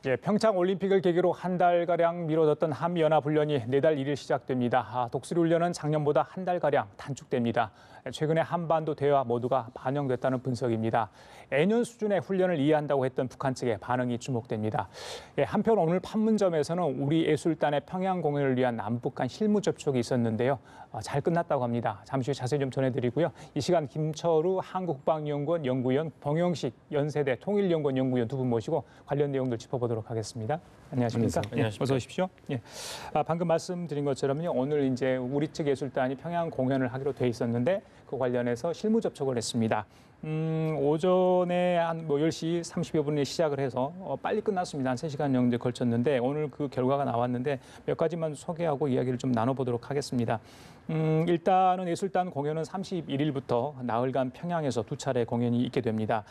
예, 평창 올림픽을 계기로 한 달가량 미뤄졌던 한미연합훈련이 내달 1일 시작됩니다. 독수리훈련은 작년보다 한 달가량 단축됩니다. 최근에 한반도 대화 모두가 반영됐다는 분석입니다. 애년 수준의 훈련을 이해한다고 했던 북한 측의 반응이 주목됩니다. 예, 한편 오늘 판문점에서는 우리 예술단의 평양 공연을 위한 남북 간 실무 접촉이 있었는데요. 잘 끝났다고 합니다. 잠시 후 자세히 좀 전해드리고요. 이 시간 김철우 한국국방연구원 연구위원, 동영식 연세대 통일연구원 연구위원 두 분 모시고 관련 내용들 짚어보도록 하겠습니다. 안녕하십니까? 안녕하십니까? 어서 오십시오. 예. 방금 말씀드린 것처럼요. 오늘 이제 우리 측 예술단이 평양 공연을 하기로 돼 있었는데 그 관련해서 실무 접촉을 했습니다. 오전에 한 10시 30여 분에 시작을 해서 빨리 끝났습니다. 한 3시간 정도 걸쳤는데 오늘 그 결과가 나왔는데 몇 가지만 소개하고 이야기를 좀 나눠보도록 하겠습니다. 일단은 예술단 공연은 31일부터 나흘간 평양에서 두 차례 공연이 있게 됩니다.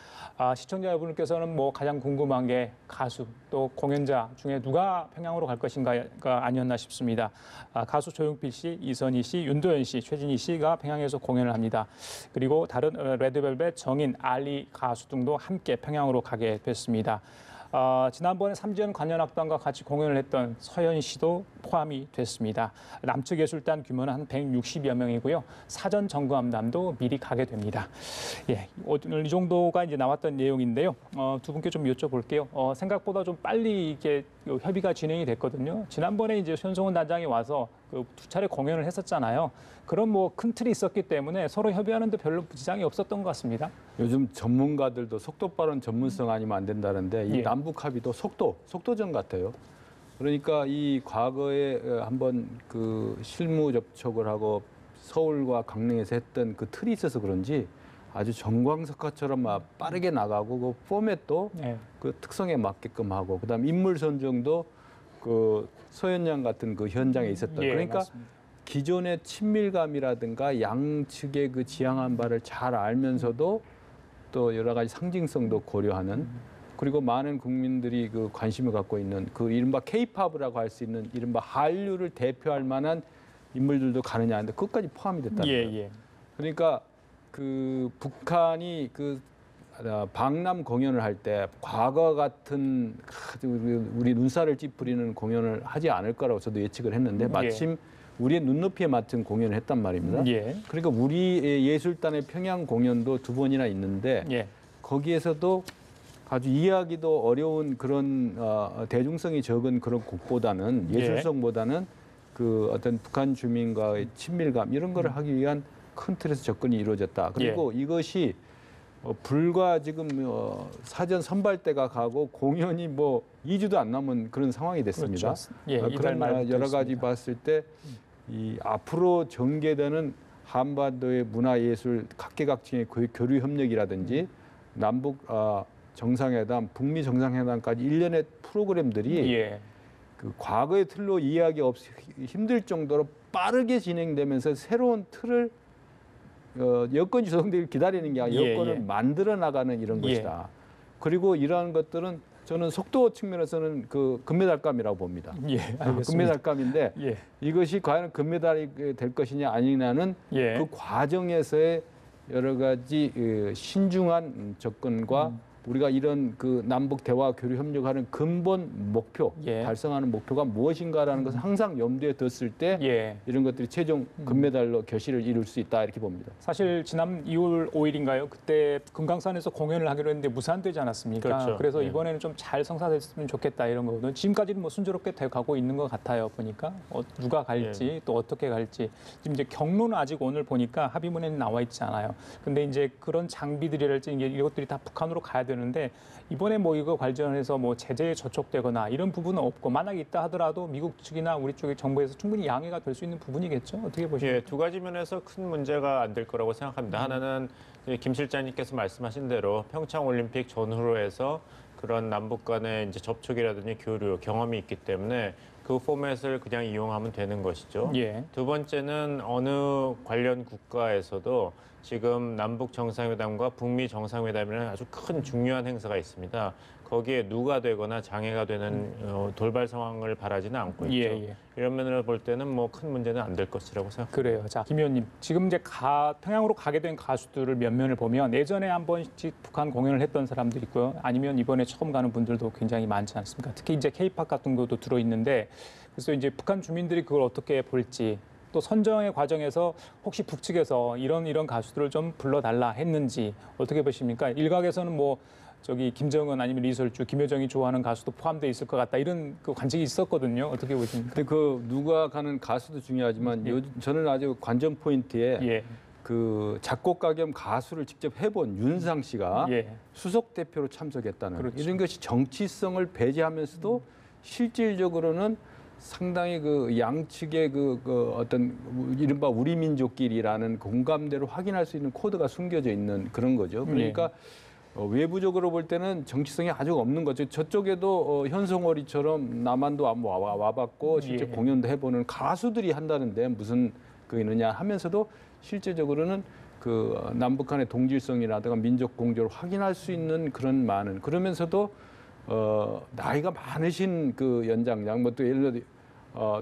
시청자 여러분께서는 뭐 가장 궁금한 게 가수 또 공연자 중에 누가 평양으로 갈 것인가가 아니었나 싶습니다. 가수 조용필 씨, 이선희 씨, 윤도현 씨, 최진희 씨가 평양에서 공연을 합니다. 그리고 다른 레드벨벳, 정인, 알리 가수 등도 함께 평양으로 가게 됐습니다. 지난번에 삼지연 관현악단과 같이 공연을 했던 서현 씨도 포함이 됐습니다. 남측 예술단 규모는 한 160여 명이고요. 사전 점검단도 미리 가게 됩니다. 예, 오늘 이 정도가 이제 나왔던 내용인데요. 두 분께 좀 여쭤볼게요. 생각보다 좀 빨리 이게 협의가 진행이 됐거든요. 지난번에 이제 손성훈 단장이 와서 그 두 차례 공연을 했었잖아요. 그런 뭐 큰 틀이 있었기 때문에 서로 협의하는데 별로 지장이 없었던 것 같습니다. 요즘 전문가들도 속도 빠른 전문성 아니면 안 된다는데 이 남북 합의도 속도전 같아요. 그러니까 이 과거에 한번 그 실무 접촉을 하고 서울과 강릉에서 했던 그 틀이 있어서 그런지 아주 정광석화처럼 막 빠르게 나가고 그 포맷도 그 특성에 맞게끔 하고 그다음 인물 선정도 그 서현양 같은 그 현장에 있었던 그러니까 맞습니다. 기존의 친밀감이라든가 양측의 그 지향한 바를 잘 알면서도 또 여러 가지 상징성도 고려하는 그리고 많은 국민들이 그 관심을 갖고 있는 그 이른바 K-팝이라고 할 수 있는 이른바 한류를 대표할 만한 인물들도 가느냐 하는데 그것까지 포함이 됐다는 거예요. 그러니까 그 북한이 그 방남 공연을 할 때 과거 같은 우리 눈살을 찌푸리는 공연을 하지 않을 거라고 저도 예측을 했는데 마침 우리의 눈높이에 맞춘 공연을 했단 말입니다. 그러니까 우리 예술단의 평양 공연도 두 번이나 있는데 거기에서도 아주 이해하기도 어려운 그런 대중성이 적은 그런 곡보다는 예술성보다는 그 어떤 북한 주민과의 친밀감 이런 거를 하기 위한 큰 틀에서 접근이 이루어졌다. 그리고 이것이 불과 지금 사전 선발대가 가고 공연이 뭐 2주도 안 남은 그런 상황이 됐습니다. 그렇죠. 그런 여러 가지 봤을 때 이 앞으로 전개되는 한반도의 문화예술 각계각층의 교류 협력이라든지 남북 정상회담, 북미 정상회담까지 일련의 프로그램들이 그 과거의 틀로 이해하기 힘들 정도로 빠르게 진행되면서 새로운 틀을 여건이 조성되길 기다리는 게 아니라 여건을 만들어 나가는 이런 것이다. 그리고 이러한 것들은 저는 속도 측면에서는 그 금메달감이라고 봅니다. 금메달감인데 이것이 과연 금메달이 될 것이냐 아니냐는 그 과정에서의 여러 가지 신중한 접근과 우리가 이런 그 남북 대화 교류 협력하는 근본 목표, 달성하는 목표가 무엇인가라는 것을 항상 염두에 뒀을 때 이런 것들이 최종 금메달로 결실을 이룰 수 있다 이렇게 봅니다. 사실 지난 2월 5일인가요? 그때 금강산에서 공연을 하기로 했는데 무산되지 않았습니까? 그렇죠. 그래서 이번에는 좀 잘 성사됐으면 좋겠다 이런 거거든요. 지금까지는 뭐 순조롭게 돼 가고 있는 것 같아요. 보니까 누가 갈지 또 어떻게 갈지 지금 이제 경로는 아직 오늘 보니까 합의문에는 나와 있지 않아요. 근데 이제 그런 장비들이랄지 이것들이 다 북한으로 가야 되는데 이번에 뭐 이거 관련해서 뭐 제재에 저촉되거나 이런 부분은 없고 만약에 있다 하더라도 미국 측이나 우리 쪽의 정부에서 충분히 양해가 될 수 있는 부분이겠죠. 어떻게 보십니까? 두 가지 면에서 큰 문제가 안 될 거라고 생각합니다. 하나는 김 실장님께서 말씀하신 대로 평창 올림픽 전후로 해서 그런 남북 간의 이제 접촉이라든지 교류 경험이 있기 때문에 그 포맷을 그냥 이용하면 되는 것이죠. 두 번째는 어느 관련 국가에서도 지금 남북 정상회담과 북미 정상회담이라는 아주 큰 중요한 행사가 있습니다. 거기에 누가 되거나 장애가 되는 돌발 상황을 바라지는 않고 있죠. 예. 이런 면으로 볼 때는 뭐 큰 문제는 안 될 것이라고 생각합니다. 그래요. 자, 김 의원님, 지금 이제 평양으로 가게 된 가수들을 몇 면을 보면 예전에 한 번씩 북한 공연을 했던 사람들이 있고요. 아니면 이번에 처음 가는 분들도 굉장히 많지 않습니까? 특히 이제 K-팝 같은 것도 들어 있는데, 그래서 이제 북한 주민들이 그걸 어떻게 볼지, 또 선정의 과정에서 혹시 북측에서 이런 가수들을 좀 불러달라 했는지 어떻게 보십니까? 일각에서는 뭐 저기 김정은 아니면 리설주, 김여정이 좋아하는 가수도 포함되어 있을 것 같다 이런 그 관측이 있었거든요. 어떻게 보십니까? 근데 그 누가 가는 가수도 중요하지만 요즘 저는 아주 관전 포인트에 예. 그 작곡가 겸 가수를 직접 해본 윤상 씨가 예. 수석 대표로 참석했다는 그렇죠. 이런 것이 정치성을 배제하면서도 실질적으로는 상당히 그 양측의 그 어떤 이른바 우리 민족끼리라는 공감대를 확인할 수 있는 코드가 숨겨져 있는 그런 거죠. 그러니까 외부적으로 볼 때는 정치성이 아주 없는 거죠. 저쪽에도 현송월이처럼 남한도 와봤고 실제 예. 공연도 해보는 가수들이 한다는데 무슨 그 있느냐 하면서도 실제적으로는 그 남북한의 동질성이라든가 민족 공조를 확인할 수 있는 그런 많은 그러면서도 나이가 많으신 그 연장장 뭐 또 예를 들어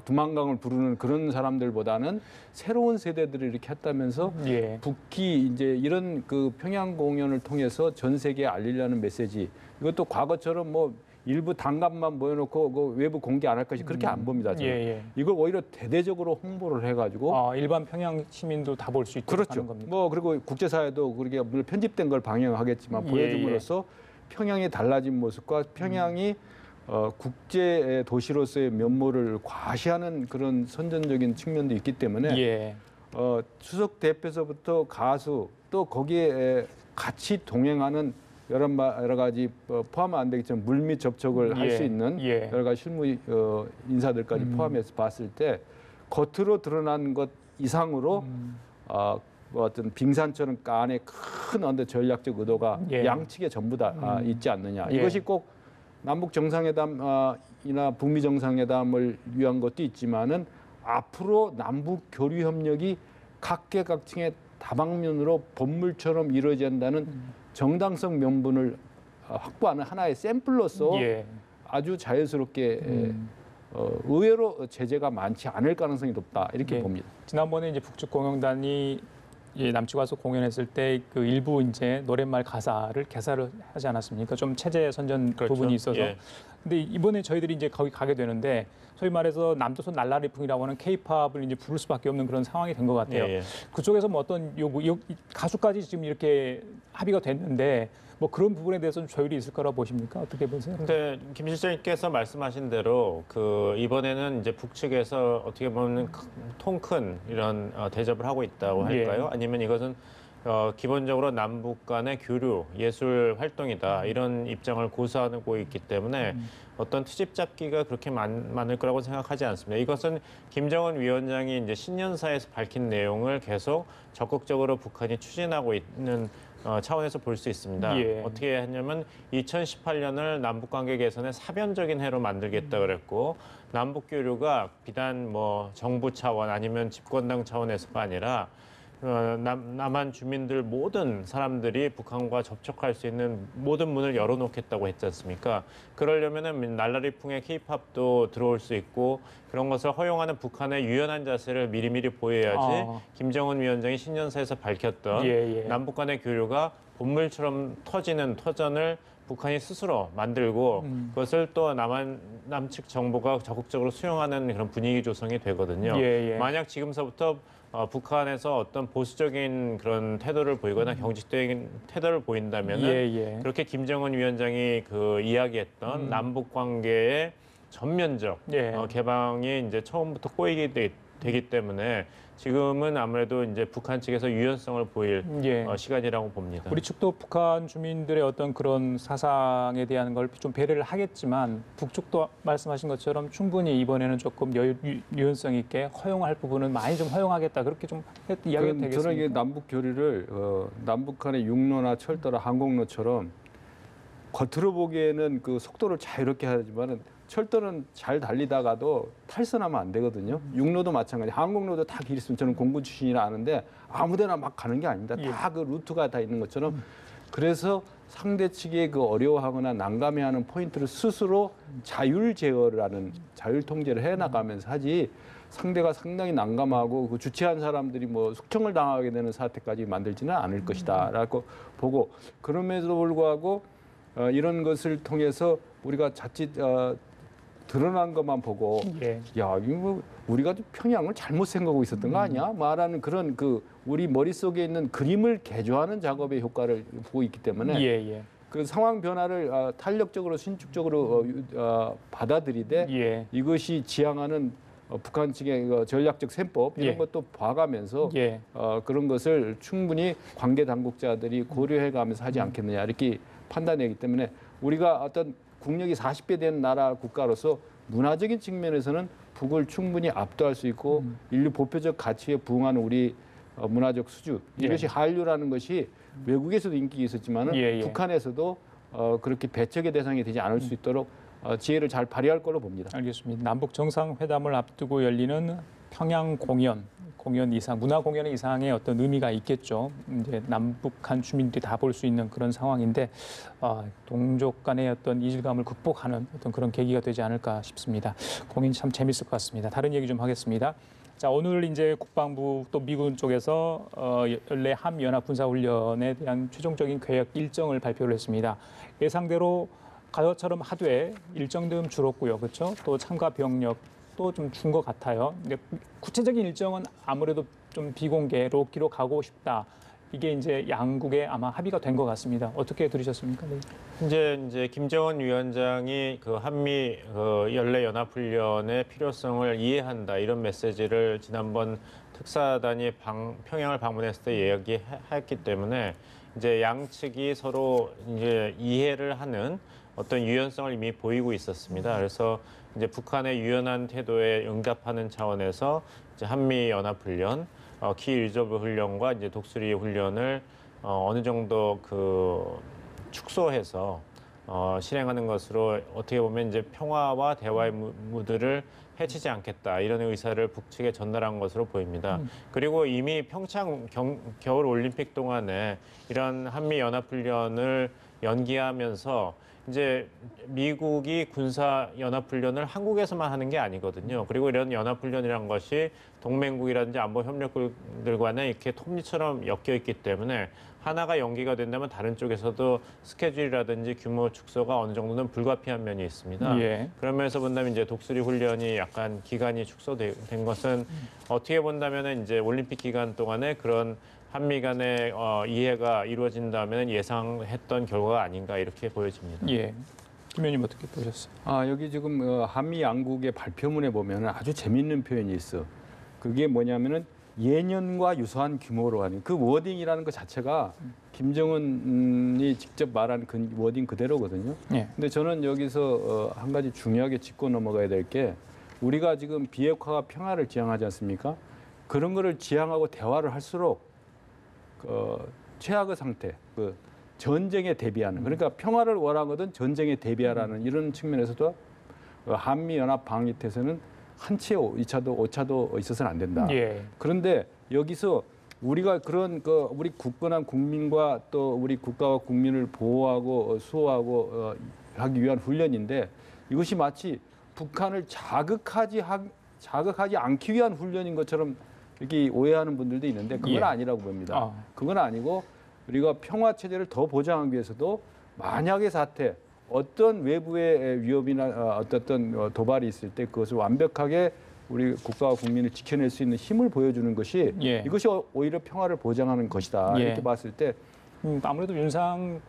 두만강을 부르는 그런 사람들보다는 새로운 세대들이 이렇게 했다면서 예. 북이 이제 이런 그 평양 공연을 통해서 전 세계에 알리려는 메시지 이것도 과거처럼 뭐 일부 단감만 모여놓고 그 외부 공개 안 할 것이 그렇게 안 봅니다. 저는. 예. 이걸 오히려 대대적으로 홍보를 해가지고 일반 평양 시민도 다 볼 수 있도록 그렇죠. 하는 겁니다. 뭐 그리고 국제사회도 그렇게 물론 편집된 걸 방영하겠지만 예, 보여줌으로써 평양이 달라진 모습과 평양이 국제 도시로서의 면모를 과시하는 그런 선전적인 측면도 있기 때문에 예. 수석 대표서부터 가수 또 거기에 같이 동행하는 여러 가지 포함 안 되겠지만 물밑 접촉을 할 수 있는 예. 여러 가지 실무 인사들까지 포함해서 봤을 때 겉으로 드러난 것 이상으로 어떤 빙산처럼 안에 큰 어떤 전략적 의도가 예. 양측에 전부 다 있지 않느냐. 예. 이것이 꼭 남북 정상회담이나 북미 정상회담을 위한 것도 있지만은 앞으로 남북 교류 협력이 각계각층의 다방면으로 본물처럼 이루어져야 한다는 정당성 명분을 확보하는 하나의 샘플로서 예. 아주 자연스럽게 의외로 제재가 많지 않을 가능성이 높다 이렇게 예. 봅니다. 지난번에 이제 북측 공연단이 남측 와서 공연했을 때 그 일부 이제 노랫말 가사를 개사를 하지 않았습니까? 좀 체제 선전 그렇죠. 부분이 있어서. 예. 근데 이번에 저희들이 이제 거기 가게 되는데 소위 말해서 남조선 날라리풍이라고 하는 K-팝을 이제 부를 수밖에 없는 그런 상황이 된 것 같아요. 예. 그쪽에서 뭐 어떤 가수까지 지금 이렇게 합의가 됐는데 뭐 그런 부분에 대해서는 조율이 있을 거라고 보십니까? 어떻게 보세요? 근데 김 실장님께서 말씀하신 대로 그 이번에는 이제 북측에서 어떻게 보면 통 큰 이런 대접을 하고 있다고 할까요? 아니면 이것은 기본적으로 남북 간의 교류, 예술 활동이다 이런 입장을 고수하고 있기 때문에 어떤 트집 잡기가 그렇게 많을 거라고 생각하지 않습니다. 이것은 김정은 위원장이 이제 신년사에서 밝힌 내용을 계속 적극적으로 북한이 추진하고 있는 차원에서 볼 수 있습니다. 예. 어떻게 했냐면 2018년을 남북 관계 개선의 사변적인 해로 만들겠다 그랬고 남북 교류가 비단 뭐 정부 차원 아니면 집권당 차원에서가 아니라 남한 주민들 모든 사람들이 북한과 접촉할 수 있는 모든 문을 열어놓겠다고 했지 않습니까? 그러려면은 날라리풍의 K-팝도 들어올 수 있고 그런 것을 허용하는 북한의 유연한 자세를 미리미리 보여야지 김정은 위원장이 신년사에서 밝혔던 남북 간의 교류가 본물처럼 터지는 터전을 북한이 스스로 만들고 그것을 또 남측 정부가 적극적으로 수용하는 그런 분위기 조성이 되거든요. 만약 지금서부터 북한에서 어떤 보수적인 그런 태도를 보이거나 경직적인 태도를 보인다면은 그렇게 김정은 위원장이 그 이야기했던 남북 관계의 전면적 개방이 이제 처음부터 꼬이게 되기 때문에 지금은 아무래도 이제 북한 측에서 유연성을 보일 시간이라고 봅니다. 우리 측도 북한 주민들의 어떤 그런 사상에 대한 걸 좀 배려를 하겠지만 북측도 말씀하신 것처럼 충분히 이번에는 조금 유연성 있게 허용할 부분은 많이 좀 허용하겠다 그렇게 좀 이야기가 되겠습니다. 저는 이게 남북 교류를 남북한의 육로나 철도나 항공로처럼 겉으로 보기에는 그 속도를 자유롭게 하지만은 철도는 잘 달리다가도 탈선하면 안 되거든요. 육로도 마찬가지. 항공로도 다 길이 있으면 저는 공군 출신이라 아는데 아무데나 막 가는 게 아닙니다. 다 그 루트가 다 있는 것처럼 그래서 상대 측의 그 어려워하거나 난감해하는 포인트를 스스로 자율 제어를 하는 자율 통제를 해 나가면서 하지 상대가 상당히 난감하고 그 주최한 사람들이 뭐 숙청을 당하게 되는 사태까지 만들지는 않을 것이다라고 보고 그럼에도 불구하고 이런 것을 통해서 우리가 자칫 드러난 것만 보고 예. 야 이거 우리가 평양을 잘못 생각하고 있었던 거 아니야? 말하는 그런 그 우리 머릿속에 있는 그림을 개조하는 작업의 효과를 보고 있기 때문에 예, 예. 그 상황 변화를 탄력적으로 신축적으로 받아들이되 예. 이것이 지향하는 북한 측의 그 전략적 셈법 이런 예. 것도 봐가면서 예. 그런 것을 충분히 관계 당국자들이 고려해가면서 하지 않겠느냐 이렇게 판단되기 때문에 우리가 어떤 국력이 40배 된 나라 국가로서 문화적인 측면에서는 북을 충분히 압도할 수 있고 인류 보편적 가치에 부응하는 우리 문화적 수준 이것이 예. 한류라는 것이 외국에서도 인기가 있었지만은 예, 예. 북한에서도 그렇게 배척의 대상이 되지 않을 수 있도록 지혜를 잘 발휘할 걸로 봅니다. 알겠습니다. 남북 정상회담을 앞두고 열리는 평양 공연 이상, 문화 공연 이상의 어떤 의미가 있겠죠. 이제 남북한 주민들이 다 볼 수 있는 그런 상황인데 동족 간의 어떤 이질감을 극복하는 어떤 그런 계기가 되지 않을까 싶습니다. 공연 참 재밌을 것 같습니다. 다른 얘기 좀 하겠습니다. 자, 오늘 이제 국방부 또 미군 쪽에서 연례 한미연합 군사훈련에 대한 최종적인 계획 일정을 발표를 했습니다. 예상대로 과거처럼 하되 일정 좀 줄었고요, 그렇죠? 또 참가 병력도 좀 준 것 같아요. 근데 구체적인 일정은 아무래도 좀 비공개로 기록하고 싶다. 이게 이제 양국의 아마 합의가 된 것 같습니다. 어떻게 들으셨습니까? 네. 이제 김정은 위원장이 그 한미 연례 연합훈련의 필요성을 이해한다 이런 메시지를 지난번 특사단이 평양을 방문했을 때 이야기했기 때문에 이제 양측이 서로 이제 이해를 하는 어떤 유연성을 이미 보이고 있었습니다. 그래서 이제 북한의 유연한 태도에 응답하는 차원에서 이제 한미 연합훈련, 키 리저브 훈련과 이제 독수리 훈련을 어느 정도 그 축소해서 실행하는 것으로 어떻게 보면 이제 평화와 대화의 무드를 해치지 않겠다 이런 의사를 북측에 전달한 것으로 보입니다. 그리고 이미 평창 겨울 올림픽 동안에 이런 한미 연합훈련을 연기하면서 이제 미국이 군사 연합훈련을 한국에서만 하는 게 아니거든요. 그리고 이런 연합훈련이란 것이 동맹국이라든지 안보 협력국들 간에 이렇게 톱니처럼 엮여 있기 때문에 하나가 연기가 된다면 다른 쪽에서도 스케줄이라든지 규모 축소가 어느 정도는 불가피한 면이 있습니다. 예. 그런 면에서 본다면 이제 독수리 훈련이 약간 기간이 축소된 것은 어떻게 본다면 이제 올림픽 기간 동안에 그런 한미 간의 이해가 이루어진다면 예상했던 결과가 아닌가 이렇게 보여집니다. 예. 김 의원님 어떻게 보셨어요? 여기 지금 한미 양국의 발표문에 보면 아주 재미있는 표현이 있어. 그게 뭐냐면은 예년과 유사한 규모로 하는 그 워딩이라는 것 자체가 김정은이 직접 말한 그 워딩 그대로거든요. 예. 근데 저는 여기서 한 가지 중요하게 짚고 넘어가야 될 게 우리가 지금 비핵화와 평화를 지향하지 않습니까? 그런 거를 지향하고 대화를 할수록 최악의 상태, 그 전쟁에 대비하는 그러니까 평화를 원하거든 전쟁에 대비하라는 이런 측면에서도 한미 연합 방위태세는 한 치의 2차도 5차도 있어서는 안 된다. 예. 그런데 여기서 우리가 그런 우리 굳건한 국민과 또 우리 국가와 국민을 보호하고 수호하고 하기 위한 훈련인데 이것이 마치 북한을 자극하지 않기 위한 훈련인 것처럼 이렇게 오해하는 분들도 있는데 그건 예. 아니라고 봅니다. 그건 아니고 우리가 평화 체제를 더 보장하기 위해서도 만약의 사태, 어떤 외부의 위협이나 어떤 도발이 있을 때 그것을 완벽하게 우리 국가와 국민을 지켜낼 수 있는 힘을 보여주는 것이 예. 이것이 오히려 평화를 보장하는 것이다. 예. 이렇게 봤을 때 아무래도 윤상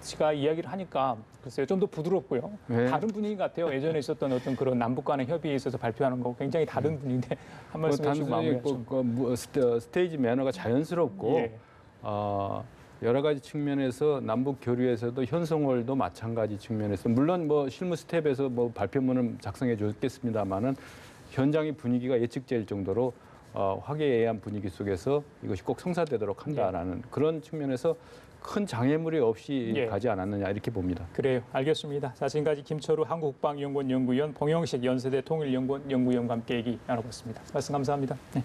씨가 이야기를 하니까 글쎄요 좀 더 부드럽고요. 네. 다른 분위기 같아요. 예전에 있었던 어떤 그런 남북 간의 협의에 있어서 발표하는 거 굉장히 다른 분위기인데 한 말씀 해주시고 마무리하죠. 스테이지 매너가 자연스럽고 예. 여러 가지 측면에서 남북 교류에서도 현송월도 마찬가지 측면에서 물론 뭐 실무 스텝에서 뭐 발표문을 작성해 줬겠습니다만은 현장의 분위기가 예측될 정도로 화기애애한 분위기 속에서 이것이 꼭 성사되도록 한다라는 그런 측면에서 큰 장애물이 없이 예. 가지 않았느냐 이렇게 봅니다. 그래요. 알겠습니다. 자, 지금까지 김철우 한국국방연구원 연구위원, 봉영식 연세대 통일연구원 연구위원과 함께 얘기 나눠봤습니다. 말씀 감사합니다. 네.